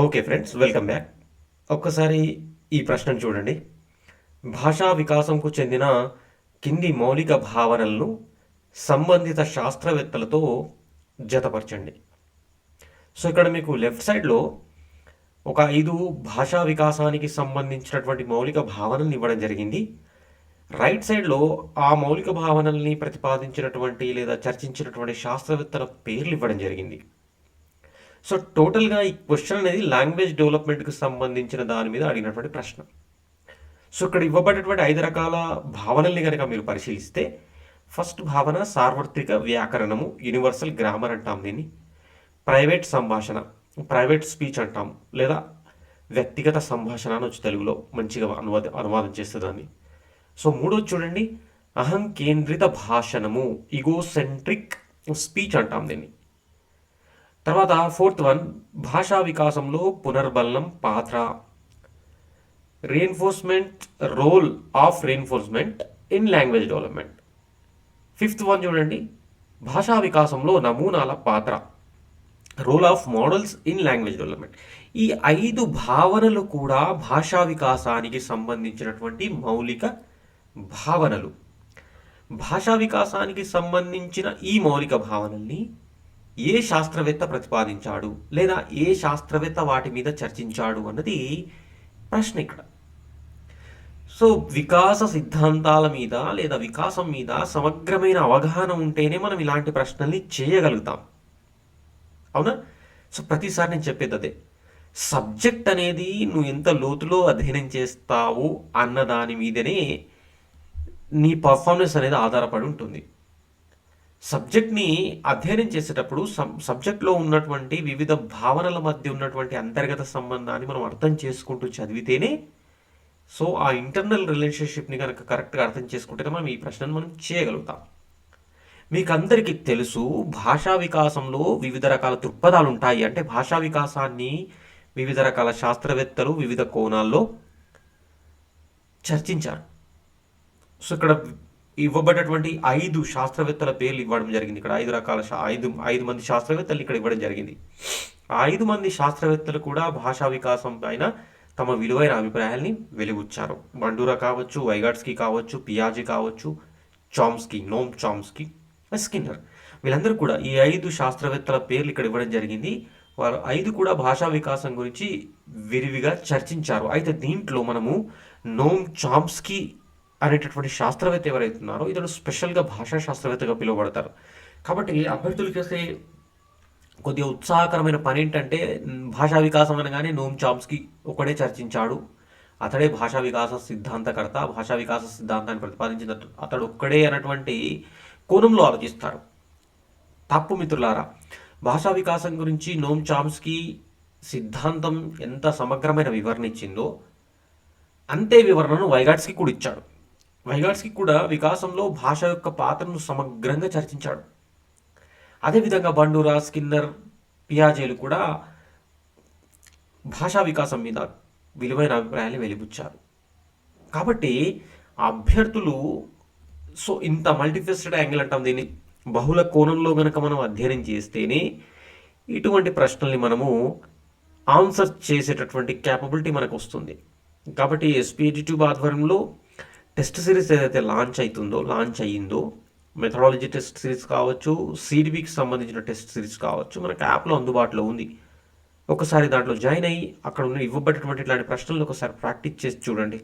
Okay friends, welcome back. ఒక్కసారి ఈ ప్రశ్నను చూడండి. భాషా వికాసంకు చెందిన కింది మౌలిక భావనలను సంబంధిత శాస్త్రవేత్తలతో జతపరచండి. సో ఇక్కడ మీకు లెఫ్ట్ సైడ్లో ఒక 5 భాషా వికాసానికి సంబంధించినటువంటి మౌలిక భావనలను ఇవ్వడం జరిగింది. రైట్ సైడ్లో ఆ మౌలిక భావనల్ని ప్రతిపాదించినటువంటి లేదా చర్చించినటువంటి శాస్త్రవేత్తల పేర్లు ఇవ్వడం జరిగింది. సో టోటల్గా ఈ క్వశ్చన్ అనేది లాంగ్వేజ్ డెవలప్మెంట్కి సంబంధించిన దాని మీద అడిగినటువంటి ప్రశ్న. సో ఇక్కడ ఇవ్వబడినటువంటి 5 రకాల భావనల్ని కనుక మీరు పరిశీలిస్తే, ఫస్ట్ భావన సార్వత్రిక వ్యాకరణము, యూనివర్సల్ గ్రామర్ అంటాం దీన్ని. ప్రైవేట్ సంభాషణ, ప్రైవేట్ స్పీచ్ అంటాం, లేదా వ్యక్తిగత సంభాషణ అని వచ్చి తెలుగులో మంచిగా అనువాదం చేస్తుందని. సో మూడోది చూడండి, అహం కేంద్రిత భాషణము, ఈగోసెంట్రిక్ స్పీచ్ అంటాం దీన్ని. తర్వాత ఫోర్త్ వన్, భాషా వికాసంలో పునర్బలనం పాత్ర, reinforcement, role of reinforcement in language development. Fifth one చూడండి, భాషా వికాసంలో నమూనాల పాత్ర, role of models in language development. ఈ 5 భావనలు కూడా భాషా వికాసానికి సంబంధించినటువంటి మౌలిక భావనలు. భాషా వికాసానికి సంబంధించిన ఈ మౌలిక భావనల్ని ఏ శాస్త్రవేత్త ప్రతిపాదించాడు, లేదా ఏ శాస్త్రవేత్త వాటి మీద చర్చించాడు అన్నది ప్రశ్న ఇక్కడ. సో వికాస సిద్ధాంతాల మీద లేదా వికాసం మీద సమగ్రమైన అవగాహన ఉంటేనే మనం ఇలాంటి ప్రశ్నల్ని చేయగలుగుతాం, అవునా? సో ప్రతిసారి నేను చెప్పేది అదే, సబ్జెక్ట్ అనేది నువ్వు ఎంత లోతులో అధ్యయనం చేస్తావు అన్న దాని మీదనే నీ పర్ఫార్మెన్స్ అనేది ఆధారపడి ఉంటుంది. సబ్జెక్ట్ని అధ్యయనం చేసేటప్పుడు సబ్జెక్ట్లో ఉన్నటువంటి వివిధ భావనల మధ్య ఉన్నటువంటి అంతర్గత సంబంధాన్ని మనం అర్థం చేసుకుంటూ చదివితేనే, సో ఆ ఇంటర్నల్ రిలేషన్షిప్ని కనుక కరెక్ట్గా అర్థం చేసుకుంటేనే మనం ఈ ప్రశ్నను మనం చేయగలుగుతాం. మీకు అందరికీ తెలుసు, భాషా వికాసంలో వివిధ రకాల దృక్పథాలు ఉంటాయి. అంటే భాషా వికాసాన్ని వివిధ రకాల శాస్త్రవేత్తలు వివిధ కోణాల్లో చర్చించారు. సో ఇక్కడ ఇవ్వబడ్డటువంటి 5 శాస్త్రవేత్తల పేర్లు ఇవ్వడం జరిగింది. ఇక్కడ 5 రకాల 5 మంది శాస్త్రవేత్తలు ఇక్కడ ఇవ్వడం జరిగింది. ఆ 5 మంది శాస్త్రవేత్తలు కూడా భాషా వికాసం పైన తమ విలువైన అభిప్రాయాల్ని వెలిబుచ్చారు. బండూరా కావచ్చు, వైగాట్స్కీ కావచ్చు, పియాజీ కావచ్చు, చామ్స్కీ, నోమ్ చామ్స్కీ, స్కిన్నర్, వీళ్ళందరూ కూడా ఈ 5 శాస్త్రవేత్తల పేర్లు ఇక్కడ ఇవ్వడం జరిగింది. వారు 5 కూడా భాషా వికాసం గురించి విరివిగా చర్చించారు. అయితే దీంట్లో మనము నోమ్ చామ్స్కీ అనేటటువంటి శాస్త్రవేత్త ఎవరైతే ఉన్నారో ఇతను స్పెషల్గా భాషా శాస్త్రవేత్తగా పిలువబడతారు. కాబట్టి అభ్యర్థులు చేసే కొద్దిగా ఉత్సాహకరమైన పని ఏంటంటే, భాషా వికాసం అనగానే నోమ్ చామ్స్కీ ఒకడే చర్చించాడు, అతడే భాషా వికాస సిద్ధాంతకర్త, భాషా వికాస సిద్ధాంతాన్ని ప్రతిపాదించిన అతడు ఒక్కడే అన్నటువంటి కోణంలో ఆలోచిస్తారు. తప్పు మిత్రులారా. భాషా వికాసం గురించి నోమ్ చామ్స్కీ సిద్ధాంతం ఎంత సమగ్రమైన వివరణ ఇచ్చిందో అంతే వివరణను వైగాట్స్కీ కూడా ఇచ్చాడు. వైగాట్స్కీ కూడా వికాసంలో భాష యొక్క పాత్రను సమగ్రంగా చర్చించాడు. అదేవిధంగా బండూరా, స్కిన్నర్, పియాజేలు కూడా భాషా వికాసం మీద విలువైన అభిప్రాయాన్ని వెలిబుచ్చారు. కాబట్టి అభ్యర్థులు ఇంత మల్టీఫెస్టెడ్ యాంగిల్ అంటాం దీన్ని, బహుళ కోణంలో కనుక మనం అధ్యయనం చేస్తేనే ఇటువంటి ప్రశ్నల్ని మనము ఆన్సర్ చేసేటటువంటి క్యాపబిలిటీ మనకు వస్తుంది. కాబట్టి ఎస్పీజీ ట్యూబ్ ఆధ్వర్యంలో టెస్ట్ సిరీస్ ఏదైతే లాంచ్ అయ్యిందో, మెథడాలజీ టెస్ట్ సిరీస్ కావచ్చు, సిడిబికి సంబంధించిన టెస్ట్ సిరీస్ కావచ్చు, మనకు యాప్లో అందుబాటులో ఉంది. ఒకసారి దాంట్లో జాయిన్ అయ్యి అక్కడ ఉన్న ఇవ్వబడినటువంటి ఇట్లాంటి ప్రశ్నలు ఒకసారి ప్రాక్టీస్ చేసి చూడండి.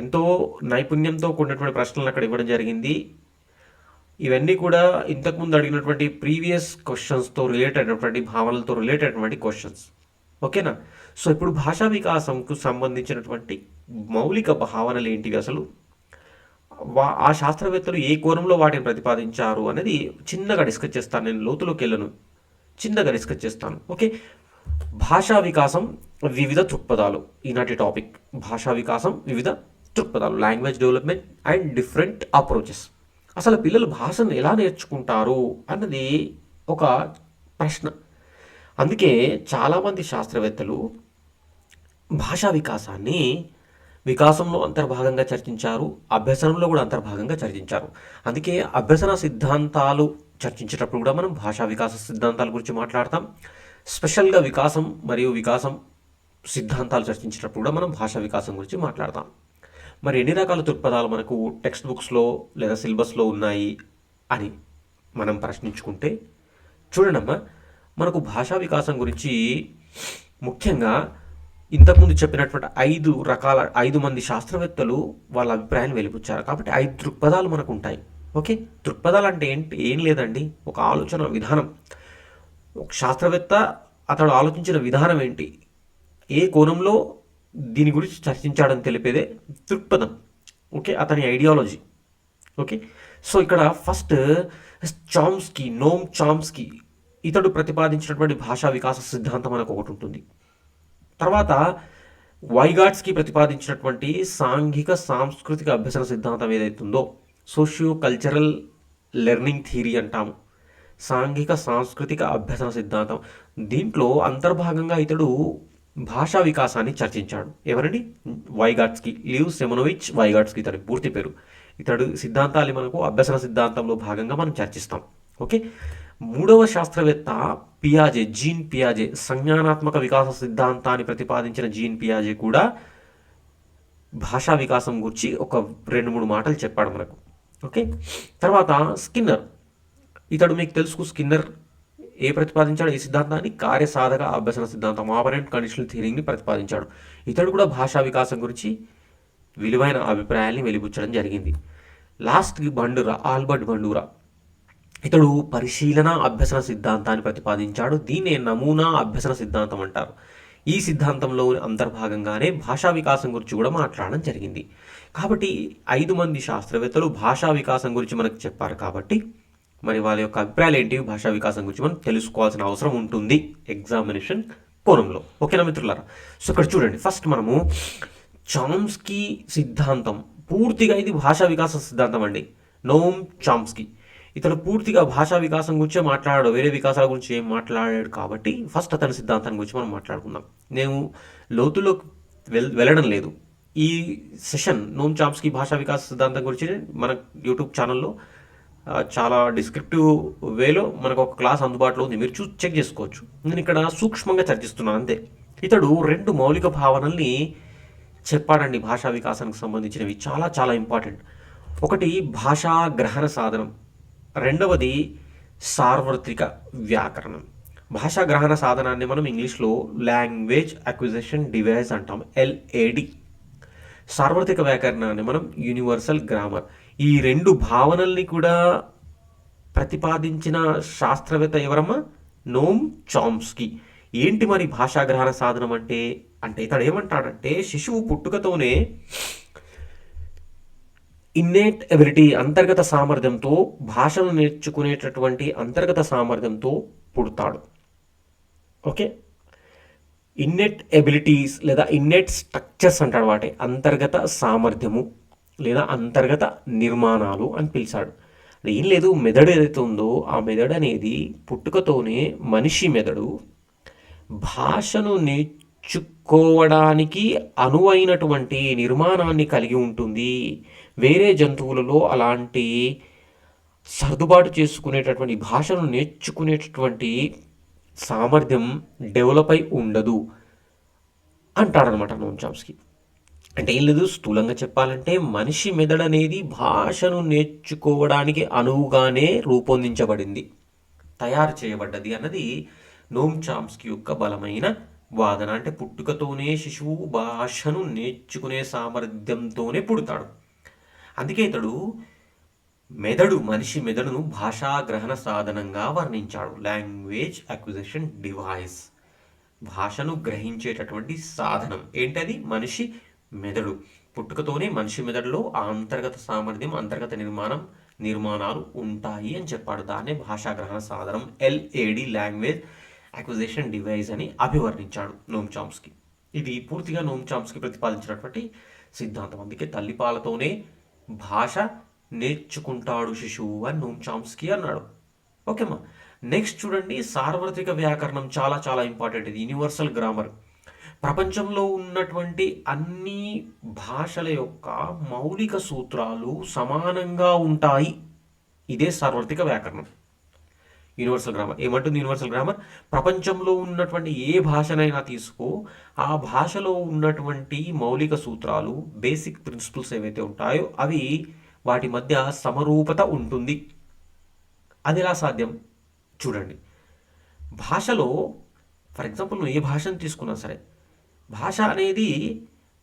ఎంతో నైపుణ్యంతో కూడినటువంటి ప్రశ్నలు అక్కడ ఇవ్వడం జరిగింది. ఇవన్నీ కూడా ఇంతకుముందు అడిగినటువంటి ప్రీవియస్ క్వశ్చన్స్తో రిలేటెడ్ అయినటువంటి భావనలతో రిలేటెడ్ అయినటువంటి క్వశ్చన్స్, ఓకేనా? సో ఇప్పుడు భాషా వికాసంకు సంబంధించినటువంటి మౌలిక భావనలు ఏంటివి, అసలు ఆ శాస్త్రవేత్తలు ఏ కోణంలో వాటిని ప్రతిపాదించారు అనేది చిన్నగా డిస్కస్ చేస్తాను. నేను లోతులోకి వెళ్ళను, చిన్నగా డిస్కస్ చేస్తాను. ఓకే, భాషా వికాసం వివిధ దృక్పథాలు ఈనాటి టాపిక్. భాషా వికాసం వివిధ దృక్పథాలు, language development and different approaches. అసలు పిల్లలు భాషను ఎలా నేర్చుకుంటారు అన్నది ఒక ప్రశ్న. అందుకే చాలామంది శాస్త్రవేత్తలు భాషా వికాసాన్ని వికాసంలో అంతర్భాగంగా చర్చించారు, అభ్యసనంలో కూడా అంతర్భాగంగా చర్చించారు. అందుకే అభ్యసన సిద్ధాంతాలు చర్చించేటప్పుడు కూడా మనం భాషా వికాస సిద్ధాంతాల గురించి మాట్లాడతాం, స్పెషల్గా వికాసం మరియు వికాసం సిద్ధాంతాలు చర్చించినప్పుడు కూడా మనం భాషా వికాసం గురించి మాట్లాడతాం. మరి ఎన్ని రకాల దృక్పథాలు మనకు టెక్స్ట్ బుక్స్లో లేదా సిలబస్లో ఉన్నాయి అని మనం ప్రశ్నించుకుంటే, చూడండమ్మా, మనకు భాషా వికాసం గురించి ముఖ్యంగా ఇంతకుముందు చెప్పినటువంటి 5 మంది శాస్త్రవేత్తలు వాళ్ళ అభిప్రాయాలు వెలిబుచ్చారు. కాబట్టి 5 దృక్పథాలు మనకు ఉంటాయి. ఓకే, దృక్పథాలు అంటే ఏం లేదండి, ఒక ఆలోచన విధానం. ఒక శాస్త్రవేత్త అతడు ఆలోచించిన విధానం ఏంటి, ఏ కోణంలో దీని గురించి చర్చించాడని తెలిపేదే దృక్పథం. ఓకే, అతని ఐడియాలజీ. ఓకే, సో ఇక్కడ ఫస్ట్ నోమ్ చామ్స్కీ ఇతడు ప్రతిపాదించినటువంటి భాషా వికాస సిద్ధాంతం మనకు ఒకటి ఉంటుంది. తర్వాత వైగాట్స్కి ప్రతిపాదించినటువంటి సాంఘిక సాంస్కృతిక అభ్యసన సిద్ధాంతం ఏదైతుందో సోషియో కల్చరల్ లెర్నింగ్ థియరీ అంటాము, సాంఘిక సాంస్కృతిక అభ్యసన సిద్ధాంతం. దీంట్లో అంతర్భాగంగా ఇతడు భాషా వికాసాన్ని చర్చించాడు. ఎవరండి? వైగాట్స్కి, లివ్ సెమనోవిచ్ వైగాట్స్కి ఇతడి పూర్తి పేరు. ఇతడు సిద్ధాంతాలు మనకు అభ్యసన సిద్ధాంతంలో భాగంగా మనం చర్చిస్తాం. ఓకే, మూడవ శాస్త్రవేత్త పియాజే, జీన్ పియాజే, సంజ్ఞానాత్మక వికాస సిద్ధాంతాన్ని ప్రతిపాదించిన జీన్ పియాజే కూడా భాషా వికాసం గురించి ఒక 2-3 మాటలు చెప్పాడు మనకు. ఓకే, తర్వాత స్కిన్నర్, ఇతడు మీకు తెలుసు స్కిన్నర్ ప్రతిపాదించాడు ఈ సిద్ధాంతాన్ని, కార్యసాధక అభ్యసన సిద్ధాంతం, ఆపరెంట్ కండిషనల్ థియరీని ప్రతిపాదించాడు. ఇతడు కూడా భాషా వికాసం గురించి విలువైన అభిప్రాయాల్ని వెలిబుచ్చడం జరిగింది. లాస్ట్కి ఆల్బర్ట్ బండూరా, ఇతడు పరిశీలన అభ్యసన సిద్ధాంతాన్ని ప్రతిపాదించాడు. దీన్నే నమూనా అభ్యసన సిద్ధాంతం అంటారు. ఈ సిద్ధాంతంలో అంతర్భాగంగానే భాషా వికాసం గురించి కూడా మాట్లాడడం జరిగింది. కాబట్టి 5 మంది శాస్త్రవేత్తలు భాషా వికాసం గురించి మనకు చెప్పారు. కాబట్టి మరి వాళ్ళ యొక్క అభిప్రాయాలు ఏంటి భాషా వికాసం గురించి మనం తెలుసుకోవాల్సిన అవసరం ఉంటుంది ఎగ్జామినేషన్ కోణంలో. ఓకేనా మిత్రులారా? సో ఇక్కడ చూడండి, ఫస్ట్ మనము చామ్స్కీ సిద్ధాంతం, పూర్తిగా ఇది భాషా వికాస సిద్ధాంతం అండి. నోమ్ చామ్స్కీ ఇతడు పూర్తిగా భాషా వికాసం గురించే మాట్లాడాడు, వేరే వికాసాల గురించి ఏం మాట్లాడాడు. కాబట్టి ఫస్ట్ అతని సిద్ధాంతం గురించి మనం మాట్లాడుకుందాం. నేను లోతులోకి వెళ్ళడం లేదు. ఈ సెషన్ నోమ్ చామ్స్కీ భాషా వికాస సిద్ధాంతం గురించి మన యూట్యూబ్ ఛానల్లో చాలా డిస్క్రిప్టివ్ వేలో మనకు ఒక క్లాస్ అందుబాటులో ఉంది, మీరు చెక్ చేసుకోవచ్చు. నేను ఇక్కడ సూక్ష్మంగా చర్చిస్తున్నాను అంతే. ఇతడు 2 మౌలిక భావనల్ని చెప్పాడండి భాషా వికాసానికి సంబంధించినవి, చాలా చాలా ఇంపార్టెంట్. ఒకటి భాషా గ్రహణ సాధనం, రెండవది సార్వత్రిక వ్యాకరణం. భాషా గ్రహణ సాధనాన్ని మనం ఇంగ్లీష్లో లాంగ్వేజ్ అక్విజిషన్ డివైస్ అంటాం, LAD. సార్వత్రిక వ్యాకరణాన్ని మనం యూనివర్సల్ గ్రామర్. ఈ 2 భావనల్ని కూడా ప్రతిపాదించిన శాస్త్రవేత్త ఎవరమ్మా? నోమ్ చామ్స్కీ. ఏంటి మరి భాషా గ్రహణ సాధనం అంటే ఇతడు ఏమంటాడంటే, శిశువు పుట్టుకతోనే ఇన్నేట్ ఎబిలిటీ, అంతర్గత సామర్థ్యంతో, భాషను నేర్చుకునేటటువంటి అంతర్గత సామర్థ్యంతో పుడతాడు. ఓకే, ఇన్నెట్ ఎబిలిటీస్ లేదా ఇన్నెట్ స్ట్రక్చర్స్ అంటాడు, వాటి అంతర్గత సామర్థ్యము లేదా అంతర్గత నిర్మాణాలు అని పిలిచాడు. ఏం లేదు, మెదడు ఏదైతే ఉందో ఆ మెదడు అనేది పుట్టుకతోనే మనిషి మెదడు భాషను నేర్చుకోవడానికి అనువైనటువంటి నిర్మాణాన్ని కలిగి ఉంటుంది. వేరే జంతువులలో అలాంటి సర్దుబాటు చేసుకునేటటువంటి, భాషను నేర్చుకునేటటువంటి సామర్థ్యం డెవలప్ అయి ఉండదు అంటాడనమాట నోమ్ చామ్స్కీ. అంటే ఏం లేదు, స్థూలంగా చెప్పాలంటే మనిషి మెదడు అనేది భాషను నేర్చుకోవడానికి అనువుగానే రూపొందించబడింది, తయారు చేయబడ్డది అన్నది నోమ్ చామ్స్కీ యొక్క బలమైన వాదన. అంటే పుట్టుకతోనే శిశువు భాషను నేర్చుకునే సామర్థ్యంతోనే పుడతాడు. అందుకే ఇతడు మనిషి మెదడును భాషా గ్రహణ సాధనంగా వర్ణించాడు. లాంగ్వేజ్ అక్విజిషన్ డివైస్, భాషను గ్రహించేటటువంటి సాధనం ఏంటది? మనిషి మెదడు. పుట్టుకతోనే మనిషి మెదడులో అంతర్గత సామర్థ్యం, అంతర్గత నిర్మాణాలు ఉంటాయి అని చెప్పాడు. దాన్నే భాషా గ్రహణ సాధనం, LAD, లాంగ్వేజ్ అక్విజిషన్ డివైస్ అని అభివర్ణించాడు నోమ్ చామ్స్కీ. ఇది పూర్తిగా నోమ్ చామ్స్కీ ప్రతిపాదించినటువంటి సిద్ధాంతం. అందుకే తల్లిపాలతోనే భాష నేర్చుకుంటాడు శిశువు అని నోమ్ చామ్స్కీ అన్నాడు. ఓకేమ్మా, నెక్స్ట్ చూడండి, సార్వత్రిక వ్యాకరణం చాలా చాలా ఇంపార్టెంట్. ఇది యూనివర్సల్ గ్రామర్. ప్రపంచంలో ఉన్నటువంటి అన్ని భాషల యొక్క మౌలిక సూత్రాలు సమానంగా ఉంటాయి. ఇదే సార్వత్రిక వ్యాకరణం. యూనివర్సల్ గ్రామర్ ఏమంటుంది యూనివర్సల్ గ్రామర్? ప్రపంచంలో ఉన్నటువంటి ఏ భాషనైనా తీసుకో, ఆ భాషలో ఉన్నటువంటి మౌలిక సూత్రాలు, బేసిక్ ప్రిన్సిపల్స్ ఏవైతే ఉంటాయో అవి వాటి మధ్య సమరూపత ఉంటుంది. అది ఎలా సాధ్యం? చూడండి, భాషలో ఫర్ ఎగ్జాంపుల్ నువ్వు ఏ భాషను తీసుకున్నా సరే, భాష అనేది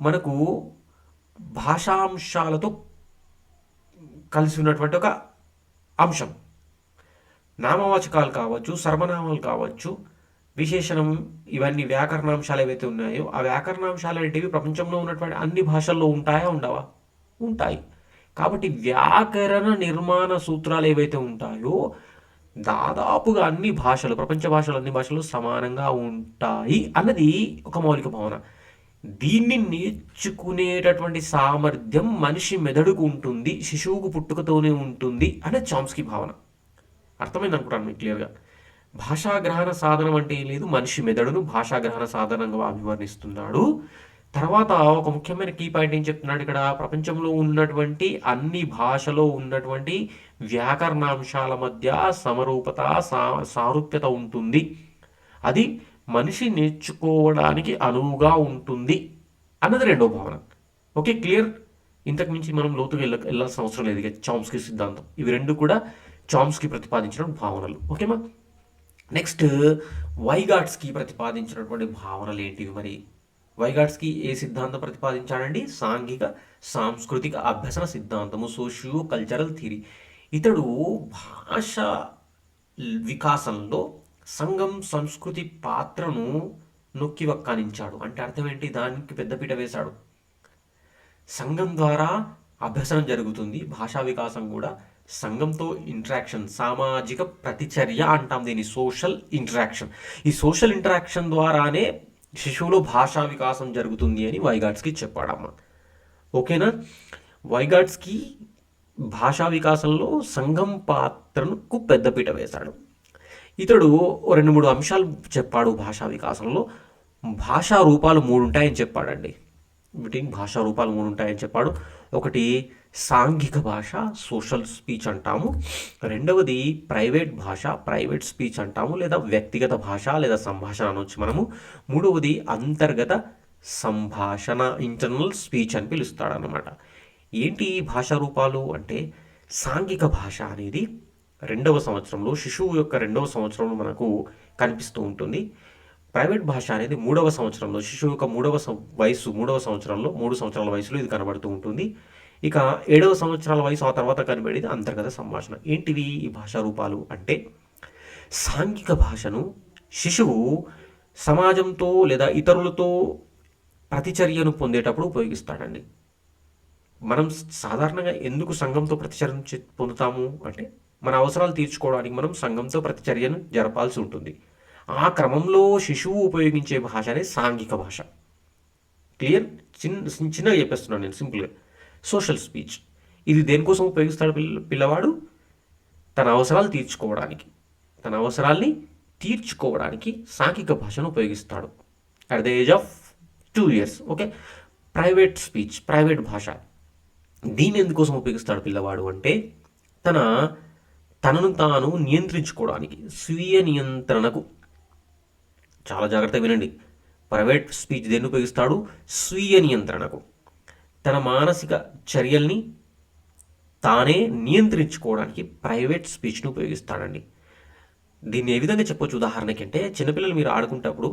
మనకు భాషాంశాలతో కలిసి ఉన్నటువంటి ఒక అంశం. నామవాచకాలు కావచ్చు, సర్వనామాలు కావచ్చు, విశేషణం, ఇవన్నీ వ్యాకరణాంశాలు ఏవైతే ఉన్నాయో ఆ వ్యాకరణాంశాలు అనేటివి ప్రపంచంలో ఉన్నటువంటి అన్ని భాషల్లో ఉంటాయా ఉండవా? ఉంటాయి. కాబట్టి వ్యాకరణ నిర్మాణ సూత్రాలు ఏవైతే ఉంటాయో దాదాపుగా అన్ని భాషలు, ప్రపంచ భాషలు అన్ని భాషలు సమానంగా ఉంటాయి అన్నది ఒక మౌలిక భావన. దీన్ని నేర్చుకునేటటువంటి సామర్థ్యం మనిషి మెదడుకు ఉంటుంది, శిశువుకు పుట్టుకతోనే ఉంటుంది అనేది చామ్స్కీ భావన. అర్థమైంది అనుకుంటాను మీకు క్లియర్గా. భాషాగ్రహణ సాధనం అంటే ఏం లేదు, మనిషి మెదడును భాషాగ్రహణ సాధనంగా అభివర్ణిస్తున్నాడు. తర్వాత ఒక ముఖ్యమైన కీ పాయింట్ ఏం చెప్తున్నాడు ఇక్కడ? ప్రపంచంలో ఉన్నటువంటి అన్ని భాషలో ఉన్నటువంటి వ్యాకరణాంశాల మధ్య సమరూపత, సారూప్యత ఉంటుంది. అది మనిషి నేర్చుకోవడానికి అనువుగా ఉంటుంది అన్నది రెండో భావన. Okay, clear? ఇంతకు మించి మనం లోతుగా వెళ్ళాల్సిన అవసరం లేదు. చామ్స్కీ సిద్ధాంతం, ఇవి రెండు కూడా చామ్స్కీ ప్రతిపాదించిన భావనలు. ఓకేమా? నెక్స్ట్, వైగాట్స్కీ ప్రతిపాదించినటువంటి భావనలు ఏంటివి మరి? వైగాట్స్కీ ఏ సిద్ధాంతం ప్రతిపాదించాడండి? సాంఘిక సాంస్కృతిక అభ్యసన సిద్ధాంతము, సోషియో కల్చరల్ థియరీ. ఇతడు భాష వికాసంలో సంఘం సంస్కృతి పాత్రను నొక్కి వక్కానించాడు. అంటే అర్థం ఏంటి? దానికి పెద్దపీట వేశాడు. సంఘం ద్వారా అభ్యసనం జరుగుతుంది, భాషా వికాసం కూడా సంఘంతో ఇంటరాక్షన్, సామాజిక ప్రతిచర్య అంటాం దీన్ని, సోషల్ ఇంటరాక్షన్. ఈ సోషల్ ఇంటరాక్షన్ ద్వారానే శిశువులో భాషా వికాసం జరుగుతుంది అని వైగాట్స్కీ చెప్పాడమ్మ. ఓకేనా? వైగాట్స్కీ భాషా వికాసంలో సంఘం పాత్రకు పెద్దపీట వేశాడు. ఇతడు 2-3 అంశాలు చెప్పాడు భాషా వికాసంలో. భాషా రూపాలు 3 ఉంటాయని చెప్పాడండి. వీటికి భాషా రూపాలు 3 ఉంటాయని చెప్పాడు. ఒకటి సాంఘిక భాష, సోషల్ స్పీచ్ అంటాము. రెండవది ప్రైవేట్ భాష, ప్రైవేట్ స్పీచ్ అంటాము, లేదా వ్యక్తిగత భాష లేదా సంభాషణ అనొచ్చు మనము. మూడవది అంతర్గత సంభాషణ, ఇంటర్నల్ స్పీచ్ అని పిలుస్తాడనమాట. ఏంటి భాషా రూపాలు అంటే, సాంఘిక భాష అనేది 2వ సంవత్సరంలో, శిశువు యొక్క 2వ సంవత్సరంలో మనకు కనిపిస్తూ ఉంటుంది. ప్రైవేట్ భాష అనేది 3వ సంవత్సరంలో, శిశువు యొక్క 3వ సంవత్సరంలో 3 సంవత్సరాల వయసులో ఇది కనబడుతూ ఉంటుంది. ఇక 7వ సంవత్సరాల వయసు ఆ తర్వాత కనబడేది అంతర్గత సంభాషణ. ఏంటివి ఈ భాషా రూపాలు అంటే, సాంఘిక భాషను శిశువు సమాజంతో లేదా ఇతరులతో ప్రతిచర్యను పొందేటప్పుడు ఉపయోగిస్తాడండి. మనం సాధారణంగా ఎందుకు సంఘంతో ప్రతిచర్య పొందుతాము అంటే, మన అవసరాలు తీర్చుకోవడానికి మనం సంఘంతో ప్రతిచర్యను జరపాల్సి ఉంటుంది. ఆ క్రమంలో శిశువు ఉపయోగించే భాష అనేది సాంఘిక భాష. క్లియర్? చిన్నగా చెప్పేస్తున్నాను నేను సింపుల్గా. సోషల్ స్పీచ్, ఇది దేనికోసం ఉపయోగిస్తాడు పిల్లవాడు? తన అవసరాలు తీర్చుకోవడానికి, తన అవసరాల్ని తీర్చుకోవడానికి సాంఘిక భాషను ఉపయోగిస్తాడు at the age of 2 years. Okay. Private speech, private భాష, దీన్ని ఎందుకోసం ఉపయోగిస్తాడు పిల్లవాడు అంటే, తనను తాను నియంత్రించుకోవడానికి, స్వీయ నియంత్రణకు. చాలా జాగ్రత్తగా వినండి. ప్రైవేట్ స్పీచ్ దేన్ని ఉపయోగిస్తాడు? స్వీయ నియంత్రణకు, తన మానసిక చర్యల్ని తానే నియంత్రించుకోవడానికి ప్రైవేట్ స్పీచ్ను ఉపయోగిస్తాడండి. దీన్ని ఏ విధంగా చెప్పొచ్చు ఉదాహరణకి అంటే, చిన్నపిల్లలు మీరు ఆడుకుంటప్పుడు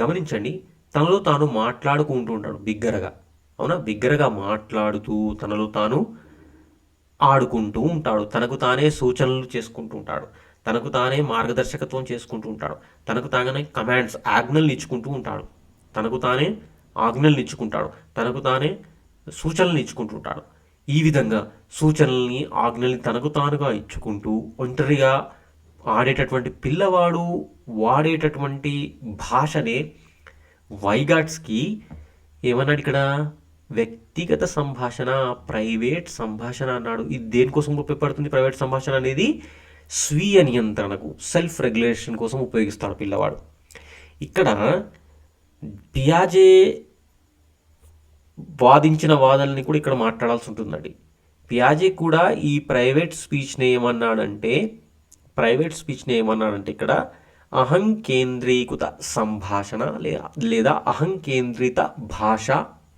గమనించండి, తనలో తాను మాట్లాడుకుంటూ ఉంటాడు బిగ్గరగా. అవునా? బిగ్గరగా మాట్లాడుతూ తనలో తాను ఆడుకుంటూ ఉంటాడు. తనకు తానే సూచనలు చేసుకుంటూ ఉంటాడు, తనకు తానే మార్గదర్శకత్వం చేసుకుంటూ ఉంటాడు, తనకు తానే కమాండ్స్, ఆజ్ఞలు ఇచ్చుకుంటూ ఉంటాడు, తనకు తానే ఆజ్ఞలు ఇచ్చుకుంటాడు, తనకు తానే సూచనలు ఇచ్చుకుంటుంటాడు. ఈ విధంగా సూచనల్ని, ఆజ్ఞల్ని తనకు తానుగా ఇచ్చుకుంటూ ఒంటరిగా ఆడేటటువంటి పిల్లవాడు వాడేటటువంటి భాషనే వైగాట్స్కీ ఏమన్నాడు ఇక్కడ? వ్యక్తిగత సంభాషణ, ప్రైవేట్ సంభాషణ అన్నాడు. ఇది దేనికోసం ఉపయోగపడుతుంది? ప్రైవేట్ సంభాషణ అనేది స్వీయ నియంత్రణకు, సెల్ఫ్ రెగ్యులేషన్ కోసం ఉపయోగిస్తాడు పిల్లవాడు. ఇక్కడ పియాజే వాదించిన వాదనని కూడా ఇక్కడ మాట్లాడాల్సి ఉంటుందండి. పియాజే కూడా ఈ ప్రైవేట్ స్పీచ్ని ఏమన్నాడంటే, ప్రైవేట్ స్పీచ్ని ఏమన్నాడంటే ఇక్కడ అహం కేంద్రీకృత సంభాషణ లేదా అహం కేంద్రిత భాష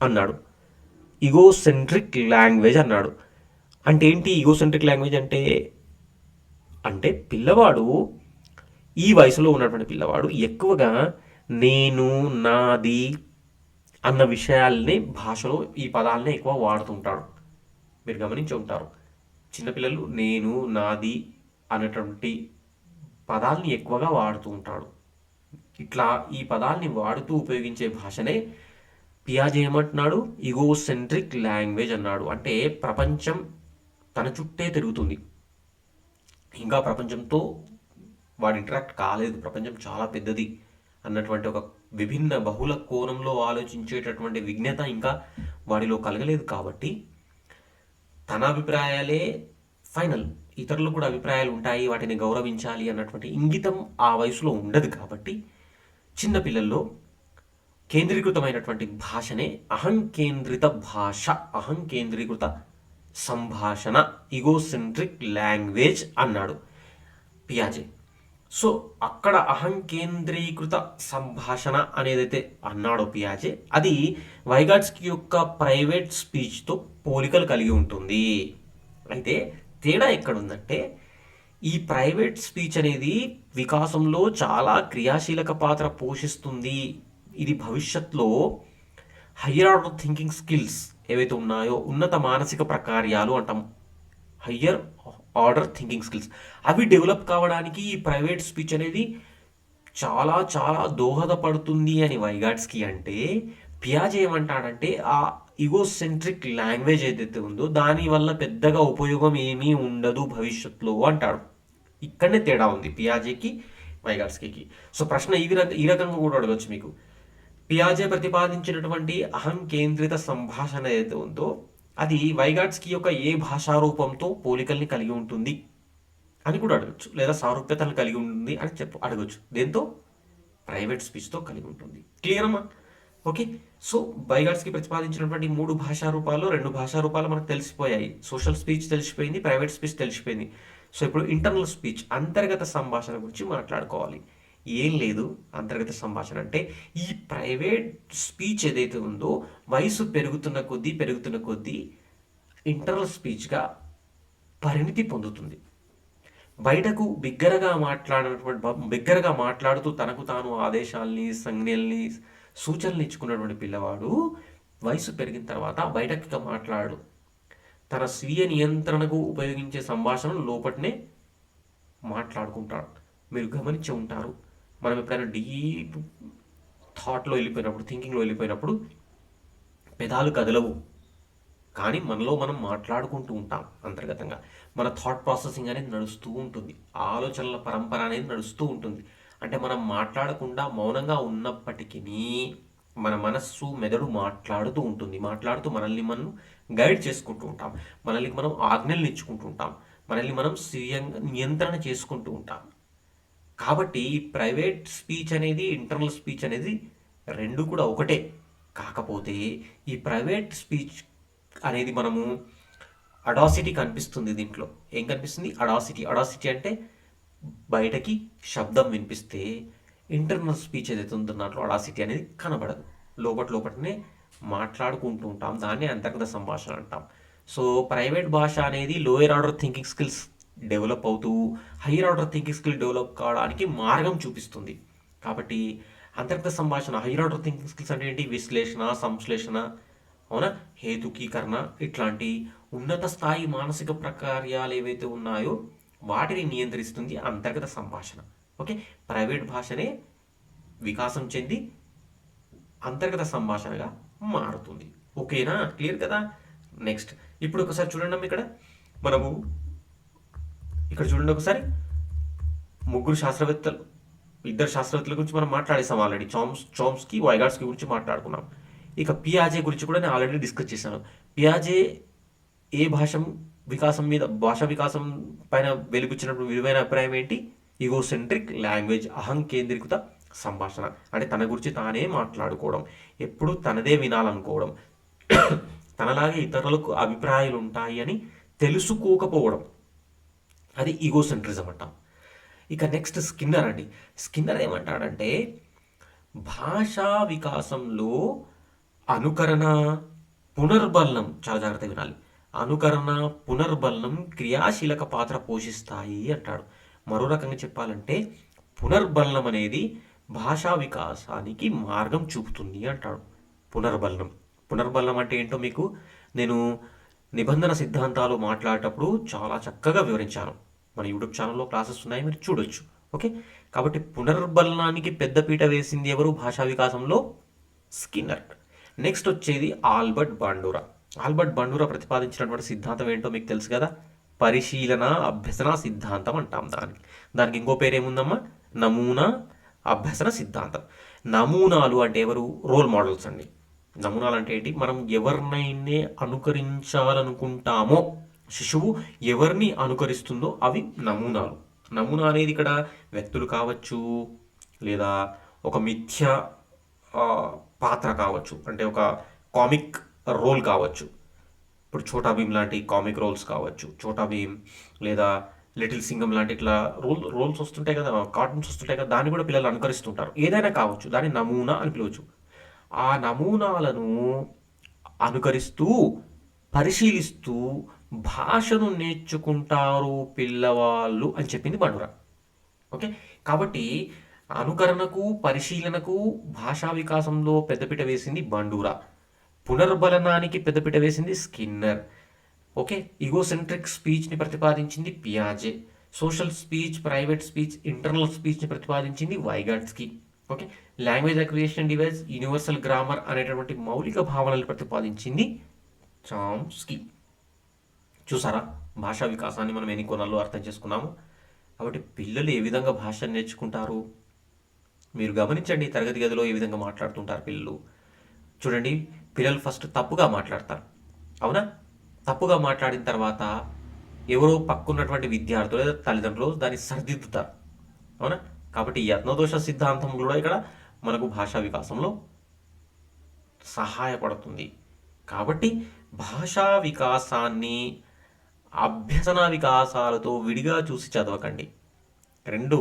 అన్నాడు. ఈగోసెంట్రిక్ లాంగ్వేజ్ అన్నాడు. అంటే ఏంటి ఈగోసెంట్రిక్ లాంగ్వేజ్ అంటే? అంటే పిల్లవాడు, ఈ వయసులో ఉన్నటువంటి పిల్లవాడు ఎక్కువగా నేను, నాది అన్న విషయాల్ని భాషలో ఈ పదాలని ఎక్కువ వాడుతుంటాడు. మీరు గమనించి ఉంటారు. చిన్నపిల్లలు నేను, నాది అనేటువంటి పదాలని ఎక్కువగా వాడుతూ ఉంటాడు. ఇట్లా ఈ పదాలని వాడుతూ ఉపయోగించే భాషనే పియాజే ఏమంటున్నాడు? ఈగోసెంట్రిక్ లాంగ్వేజ్ అన్నాడు. అంటే ప్రపంచం తన చుట్టే తిరుగుతుంది, ఇంకా ప్రపంచంతో వాడు ఇంటరాక్ట్ కాలేదు, ప్రపంచం చాలా పెద్దది అన్నటువంటి ఒక విభిన్న బహుళ కోణంలో ఆలోచించేటటువంటి విజ్ఞత ఇంకా వాడిలో కలగలేదు. కాబట్టి తన అభిప్రాయాలే ఫైనల్, ఇతరులు కూడా అభిప్రాయాలు ఉంటాయి, వాటిని గౌరవించాలి అన్నటువంటి ఇంగితం ఆ వయసులో ఉండదు. కాబట్టి చిన్నపిల్లల్లో కేంద్రీకృతమైనటువంటి భాషనే అహం కేంద్రిత భాష, అహం కేంద్రీకృత సంభాషణ, ఈగోసెంట్రిక్ లాంగ్వేజ్ అన్నాడు పియాజే. సో అక్కడ అహం కేంద్రీకృత సంభాషణ అనేదైతే అన్నాడో పియాజే, అది వైగాట్స్కి యొక్క ప్రైవేట్ స్పీచ్తో పోలికలు కలిగి ఉంటుంది. అయితే తేడా ఎక్కడుందంటే, ఈ ప్రైవేట్ స్పీచ్ అనేది వికాసంలో చాలా క్రియాశీలక పాత్ర పోషిస్తుంది. ఇది భవిష్యత్తులో హయ్యర్ ఆర్డర్ థింకింగ్ స్కిల్స్ ఏవైతే ఉన్నాయో, ఉన్నత మానసిక ప్రకార్యాలు అంటాం, హయ్యర్ ఆర్డర్ థింకింగ్ స్కిల్స్, అవి డెవలప్ కావడానికి ఈ ప్రైవేట్ స్పీచ్ అనేది చాలా చాలా దోహదపడుతుంది అని వైగాట్స్కి అంటే, పియాజే ఏమంటాడంటే ఆ ఈగోసెంట్రిక్ లాంగ్వేజ్ ఏదైతే ఉందో దానివల్ల పెద్దగా ఉపయోగం ఏమీ ఉండదు భవిష్యత్తులో అంటాడు. ఇక్కడనే తేడా ఉంది పియాజేకి వైగాట్స్కి. సో ప్రశ్న ఈ రకంగా కూడా అడగచ్చు మీకు. పియాజే ప్రతిపాదించినటువంటి అహం కేంద్రిత సంభాషణ ఏదైతే ఉందో అది వైగాట్స్కి యొక్క ఏ భాషా రూపంతో పోలికల్ని కలిగి ఉంటుంది అని కూడా అడగచ్చు, లేదా సారూప్యతను కలిగి ఉంటుంది అని అడగచ్చు. దేంతో? ప్రైవేట్ స్పీచ్తో కలిగి ఉంటుంది. క్లియర్ అమ్మా? ఓకే. సో వైగాట్స్కి ప్రతిపాదించినటువంటి 3 భాషా రూపాలు, 2 భాషా రూపాలు మనకు తెలిసిపోయాయి. సోషల్ స్పీచ్ తెలిసిపోయింది, ప్రైవేట్ స్పీచ్ తెలిసిపోయింది. సో ఇప్పుడు ఇంటర్నల్ స్పీచ్, అంతర్గత సంభాషణ గురించి మాట్లాడుకోవాలి. ఏం లేదు, అంతర్గత సంభాషణ అంటే ఈ ప్రైవేట్ స్పీచ్ ఏదైతే ఉందో వయసు పెరుగుతున్న కొద్దీ ఇంటర్నల్ స్పీచ్గా పరిణితి పొందుతుంది. బయటకు బిగ్గరగా మాట్లాడుతూ తనకు తాను ఆదేశాల్ని, సంజ్ఞల్ని, సూచనలు ఇచ్చుకున్నటువంటి పిల్లవాడు వయసు పెరిగిన తర్వాత బయటకు తన స్వీయ నియంత్రణకు ఉపయోగించే సంభాషణ లోపటినే మాట్లాడుకుంటాడు. మీరు గమనించి ఉంటారు, మనం ఎప్పుడైనా డీప్ థాట్లో వెళ్ళిపోయినప్పుడు, థింకింగ్లో వెళ్ళిపోయినప్పుడు పెదాలు కదలవు, కానీ మనలో మనం మాట్లాడుకుంటూ ఉంటాం అంతర్గతంగా. మన థాట్ ప్రాసెసింగ్ అనేది నడుస్తూ ఉంటుంది, ఆలోచనల పరంపర అనేది నడుస్తూ ఉంటుంది. అంటే మనం మాట్లాడకుండా మౌనంగా ఉన్నప్పటికీ మన మనస్సు, మెదడు మాట్లాడుతూ ఉంటుంది. మాట్లాడుతూ మనల్ని మనం గైడ్ చేసుకుంటూ ఉంటాం, మనల్ని మనం ఆజ్ఞలు ఇచ్చుకుంటూ ఉంటాం, మనల్ని మనం స్వీయంగా నియంత్రణ చేసుకుంటూ ఉంటాం. కాబట్టి ప్రైవేట్ స్పీచ్ అనేది, ఇంటర్నల్ స్పీచ్ అనేది రెండు కూడా ఒకటే. కాకపోతే ఈ ప్రైవేట్ స్పీచ్ అనేది మనము అడాసిటీ కనిపిస్తుంది దీంట్లో. ఏం కనిపిస్తుంది? అడాసిటీ అంటే బయటకి శబ్దం వినిపిస్తే, ఇంటర్నల్ స్పీచ్ ఏదైతే ఉందో దాంట్లో అడాసిటీ అనేది కనబడదు. లోపటనే మాట్లాడుకుంటూ ఉంటాం, దాన్ని అంతర్గత సంభాషణ అంటాం. సో ప్రైవేట్ భాష అనేది lower order thinking skills develop అవుతూ higher order thinking skill develop కావడానికి మార్గం చూపిస్తుంది. కాబట్టి అంతర్గత సంభాషణ, హైయర్ ఆర్డర్ థింకింగ్ స్కిల్స్ అంటే ఏంటి? విశ్లేషణ, సంశ్లేషణ, అవునా, హేతుకీకరణ, ఇట్లాంటి ఉన్నత స్థాయి మానసిక ప్రకార్యాలు ఏవైతే ఉన్నాయో వాటిని నియంత్రిస్తుంది అంతర్గత సంభాషణ. ఓకే, ప్రైవేట్ భాషనే వికాసం చెంది అంతర్గత సంభాషణగా మారుతుంది. ఓకేనా? క్లియర్ కదా? నెక్స్ట్ ఇప్పుడు ఒకసారి చూడండి, ఇక్కడ చూడండి ఒకసారి. ఇద్దరు శాస్త్రవేత్తల గురించి మనం మాట్లాడేసాం ఆల్రెడీ. చోమ్స్కీ, వైగాట్స్కీ గురించి మాట్లాడుకున్నాం. ఇక పియాజే గురించి కూడా నేను ఆల్రెడీ డిస్కస్ చేశాను. పియాజే ఏ భాషా వికాసం పైన వెలిపించినప్పుడు విలువైన అభిప్రాయం ఏంటి? ఈగోసెంట్రిక్ లాంగ్వేజ్, అహం కేంద్రీకృత సంభాషణ. అంటే తన గురించి తానే మాట్లాడుకోవడం, ఎప్పుడు తనదే వినాలనుకోవడం, తనలాగే ఇతరులకు అభిప్రాయాలు ఉంటాయి అని తెలుసుకోకపోవడం, అది ఈగోసెంట్రిజం అంటాం. ఇక నెక్స్ట్ స్కిన్నర్ అండి. స్కిన్నర్ ఏమంటాడంటే భాషా వికాసంలో అనుకరణ, పునర్బలనం, చాలా జాగ్రత్తగా వినాలి. అనుకరణ, పునర్బలనం క్రియాశీలక పాత్ర పోషిస్తాయి అంటాడు. మరో రకంగా చెప్పాలంటే పునర్బలనం అనేది భాషా వికాసానికి మార్గం చూపుతుంది అంటాడు. పునర్బలనం. పునర్బలనం అంటే ఏంటో మీకు నేను నిబంధన సిద్ధాంతాలు మాట్లాడేటప్పుడు చాలా చక్కగా వివరించాను. మన యూట్యూబ్ ఛానల్లో క్లాసెస్ ఉన్నాయి, మీరు చూడొచ్చు. ఓకే, కాబట్టి పునర్బలనానికి పెద్దపీట వేసింది ఎవరు భాషా వికాసంలో? స్కిన్నర్. నెక్స్ట్ వచ్చేది ఆల్బర్ట్ బండూరా. ఆల్బర్ట్ బండూరా ప్రతిపాదించినటువంటి సిద్ధాంతం ఏంటో మీకు తెలుసు కదా, పరిశీలన అభ్యసన సిద్ధాంతం అంటాం దానికి. దానికి ఇంకో పేరు ఏముందమ్మా? నమూనా అభ్యసన సిద్ధాంతం. నమూనాలు అంటే ఎవరు? రోల్ మోడల్స్ అండి. నమూనాలు అంటే ఏంటి? మనం ఎవరినైనా అనుకరించాలనుకుంటామో, శిశువు ఎవరిని అనుకరిస్తుందో అవి నమూనాలు. నమూనా అనేది ఇక్కడ వ్యక్తులు కావచ్చు, లేదా ఒక మిథ్య పాత్ర కావచ్చు, అంటే ఒక కామిక్ రోల్ కావచ్చు. ఇప్పుడు చోటా భీమ్ లాంటి కామిక్ రోల్స్ కావచ్చు, చోటా భీమ్ లేదా లిటిల్ సింగం లాంటి ఇట్లా రోల్స్ వస్తుంటాయి కదా, కార్టూన్స్ వస్తుంటాయి కదా, దాన్ని కూడా పిల్లలు అనుకరిస్తుంటారు. ఏదైనా కావచ్చు, దాన్ని నమూనా అని పిలవచ్చు. ఆ నమూనాలను అనుకరిస్తూ పరిశీలిస్తూ భాషను నేర్చుకుంటారు పిల్లవాళ్ళు అని చెప్పింది బండూరా. ఓకే, కాబట్టి అనుకరణకు, పరిశీలనకు, భాషా వికాసంలో పెద్దపీట వేసింది బండూరా. పునర్బలనానికి పెద్దపీట వేసింది స్కిన్నర్. ఓకే, ఈగోసెంట్రిక్ స్పీచ్ని ప్రతిపాదించింది పియాజే. Social speech, private speech, internal స్పీచ్ని ప్రతిపాదించింది Vygotsky. Okay, language acquisition device, universal grammar అనేటటువంటి మౌలిక భావనలు ప్రతిపాదించింది చామ్స్కీ. చూసారా, భాషా వికాసాన్ని మనం ఎన్ని కోణాల్లో అర్థం చేసుకున్నాము. కాబట్టి పిల్లలు ఏ విధంగా భాష నేర్చుకుంటారు మీరు గమనించండి. తరగతి గదిలో ఏ విధంగా మాట్లాడుతుంటారు పిల్లలు. చూడండి, పిల్లలు ఫస్ట్ తప్పుగా మాట్లాడతారు, అవునా? తప్పుగా మాట్లాడిన తర్వాత ఎవరో పక్కున్నటువంటి విద్యార్థులు లేదా తల్లిదండ్రులు దాన్ని సరిదిద్దుతారు, అవునా? కాబట్టి యత్నదోష సిద్ధాంతం కూడా ఇక్కడ మనకు భాషా వికాసంలో సహాయపడుతుంది. కాబట్టి భాషా వికాసాన్ని అభ్యసన వికాసాలతో విడిగా చూసి చదవకండి. రెండు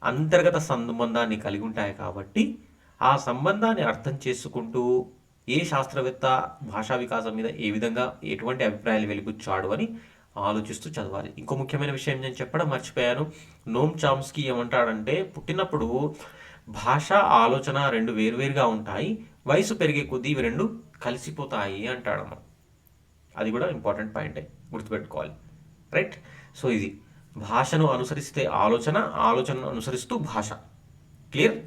అంతర్గత సంబంధాన్ని కలిగి ఉంటాయి. కాబట్టి ఆ సంబంధాన్ని అర్థం చేసుకుంటూ ఏ శాస్త్రవేత్త భాషా వికాసం మీద ఏ విధంగా ఎటువంటి అభిప్రాయాలు వెలిబుచ్చాడు అని ఆలోచిస్తూ చదవాలి. ఇంకో ముఖ్యమైన విషయం నేను చెప్పడం మర్చిపోయాను. నోమ్ చామ్స్కీ ఏమంటాడంటే పుట్టినప్పుడు భాష, ఆలోచన రెండు వేరువేరుగా ఉంటాయి, వయసు పెరిగే కొద్దీ ఇవి రెండు కలిసిపోతాయి అంటాడమ్మ. అది కూడా ఇంపార్టెంట్ పాయింటే, గుర్తుపెట్టుకోవాలి. రైట్. సో ఇది భాషను అనుసరిస్తే ఆలోచన, ఆలోచనను అనుసరిస్తూ భాష. క్లియర్?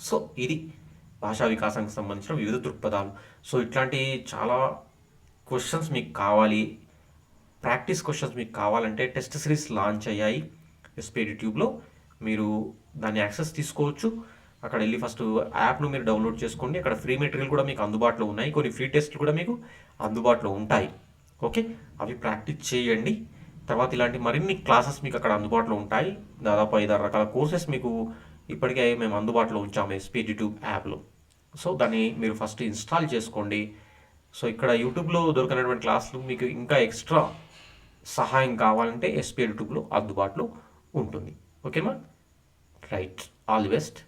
సో ఇది భాషా వికాసానికి సంబంధించిన వివిధ దృక్పథాలు. సో ఇట్లాంటి చాలా క్వశ్చన్స్ మీకు కావాలి, ప్రాక్టీస్ క్వశ్చన్స్ మీకు కావాలంటే టెస్ట్ సిరీస్ లాంచ్ అయ్యాయి ఎస్పీడి ట్యూబ్లో. మీరు దాన్ని యాక్సెస్ తీసుకోవచ్చు. అక్కడ వెళ్ళి ఫస్ట్ యాప్ను మీరు డౌన్లోడ్ చేసుకోండి. అక్కడ ఫ్రీ మెటీరియల్ కూడా మీకు అందుబాటులో ఉన్నాయి, కొన్ని ఫ్రీ టెస్ట్లు కూడా మీకు అందుబాటులో ఉంటాయి. ఓకే, అవి ప్రాక్టీస్ చేయండి. తర్వాత ఇలాంటి మరిన్ని క్లాసెస్ మీకు అక్కడ అందుబాటులో ఉంటాయి. దాదాపు 5-6 రకాల కోర్సెస్ మీకు ఇప్పటికే మేము అందుబాటులో ఉంచాము ఎస్పీడి ట్యూబ్ యాప్లో. సో దాన్ని మీరు ఫస్ట్ ఇన్స్టాల్ చేసుకోండి. సో ఇక్కడ యూట్యూబ్లో దొరికినటువంటి క్లాసులు మీకు ఇంకా ఎక్స్ట్రా సహాయం కావాలంటే ఎస్పీడి ట్యూబ్లో అందుబాటులో ఉంటుంది. ఓకేమా? Right, all the best.